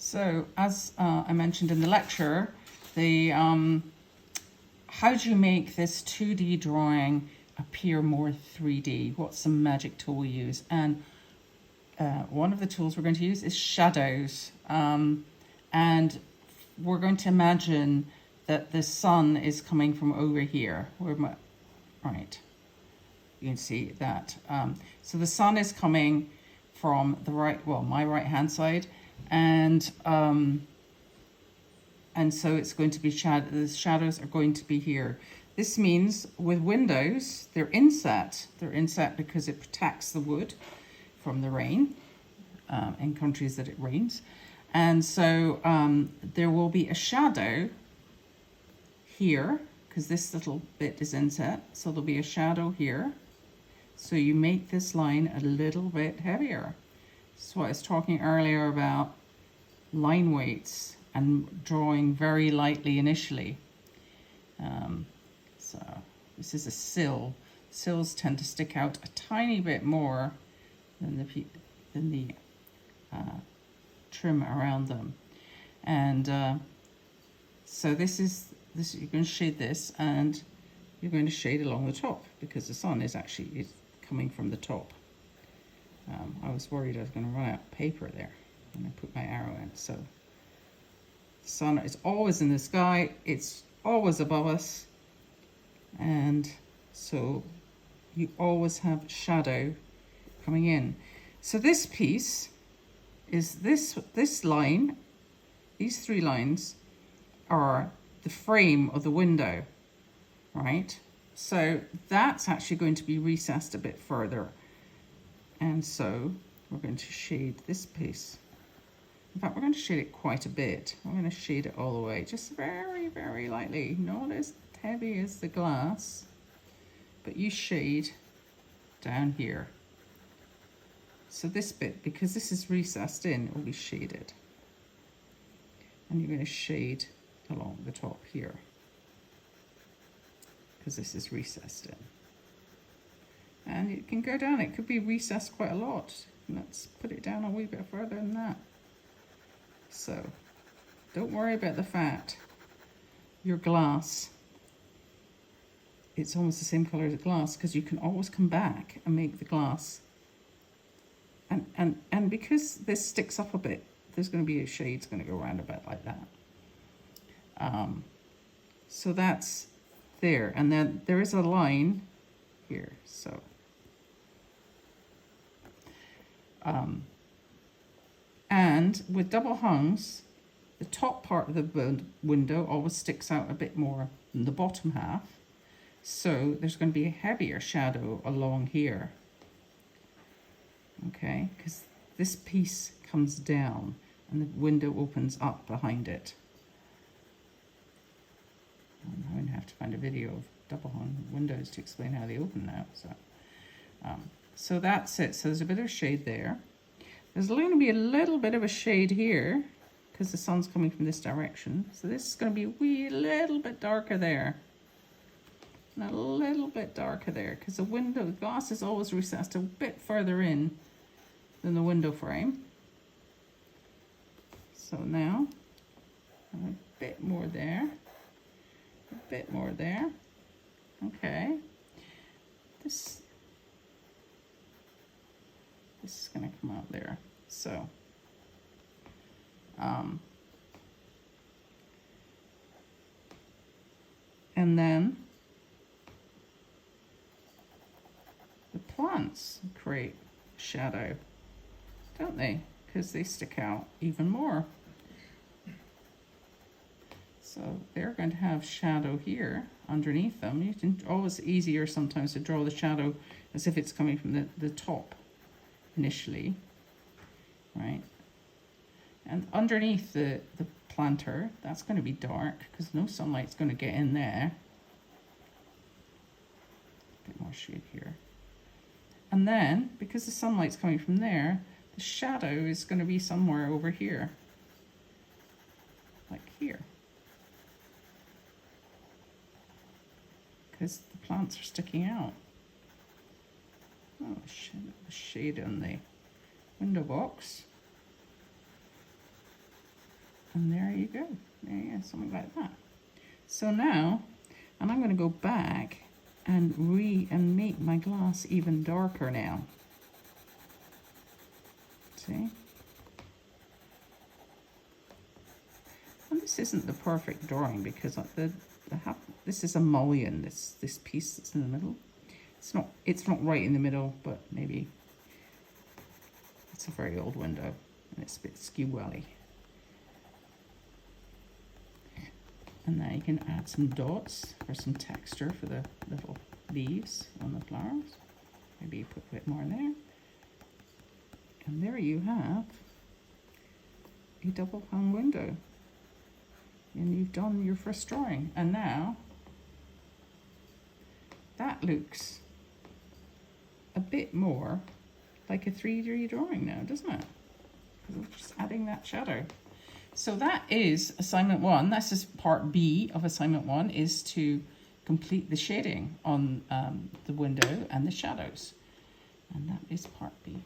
So, as I mentioned in the lecture, the how do you make this 2D drawing appear more 3D? What's the magic tool we use? And one of the tools we're going to use is shadows. And we're going to imagine that the sun is coming from over here. Right, you can see that. So the sun is coming from the right, well, my right-hand side, and so it's going to be the shadows are going to be here. This means with windows, they're inset. They're inset because it protects the wood from the rain in countries that it rains. And so there will be a shadow here because this little bit is inset. So there'll be a shadow here. So you make this line a little bit heavier. So I was talking earlier about line weights and drawing very lightly initially. So this is a sill. Sills tend to stick out a tiny bit more than the trim around them. And so this you're going to shade this, and you're going to shade along the top because the sun is actually coming from the top. I was worried I was going to run out of paper there when I put my arrow in. So the sun is always in the sky, it's always above us, and so you always have shadow coming in. So this piece is this line, these three lines are the frame of the window, right? So that's actually going to be recessed a bit further. And so we're going to shade this piece. In fact, we're going to shade it quite a bit. We're going to shade it all the way, just very, very lightly. Not as heavy as the glass, but you shade down here. So this bit, because this is recessed in, it will be shaded. And you're going to shade along the top here, because this is recessed in. And it can go down, it could be recessed quite a lot. Let's put it down a wee bit further than that. So don't worry about the fact your glass, it's almost the same color as the glass, because you can always come back and make the glass. And because this sticks up a bit, there's going to be a shade going to go around a bit like that. So that's there, and then there is a line here. So and with double hungs, the top part of the window always sticks out a bit more than the bottom half. So there's going to be a heavier shadow along here. Okay, because this piece comes down and the window opens up behind it. I'm going to have to find a video of double hung windows to explain how they open now. So that's it. So there's a bit of shade there. There's going to be a little bit of a shade here because the sun's coming from this direction. So this is going to be a wee little bit darker there. And a little bit darker there because the glass is always recessed a bit further in than the window frame. So now a bit more there. A bit more there. Okay. This is going to come out there. So and then the plants create shadow, don't they? Because they stick out even more. So they're going to have shadow here underneath them. You can always easier sometimes to draw the shadow as if it's coming from the top initially, right? And underneath the planter, that's going to be dark because no sunlight's going to get in there. A bit more shade here. And then, because the sunlight's coming from there, the shadow is going to be somewhere over here, like here. Because the plants are sticking out. Oh, shade on the window box. And there you go. There you go, something like that. So now, and I'm going to go back and make my glass even darker now. See? And this isn't the perfect drawing because this is a mullion, this piece that's in the middle. It's not right in the middle, but maybe it's a very old window and it's a bit skew-welly. And now you can add some dots for some texture for the little leaves on the flowers. Maybe you put a bit more in there. And there you have a double hung window. And you've done your first drawing. And now that looks a bit more like a 3D drawing now, doesn't it? Because we're just adding that shadow. So that is assignment 1. That's just part B of assignment 1, is to complete the shading on the window and the shadows. And that is part B.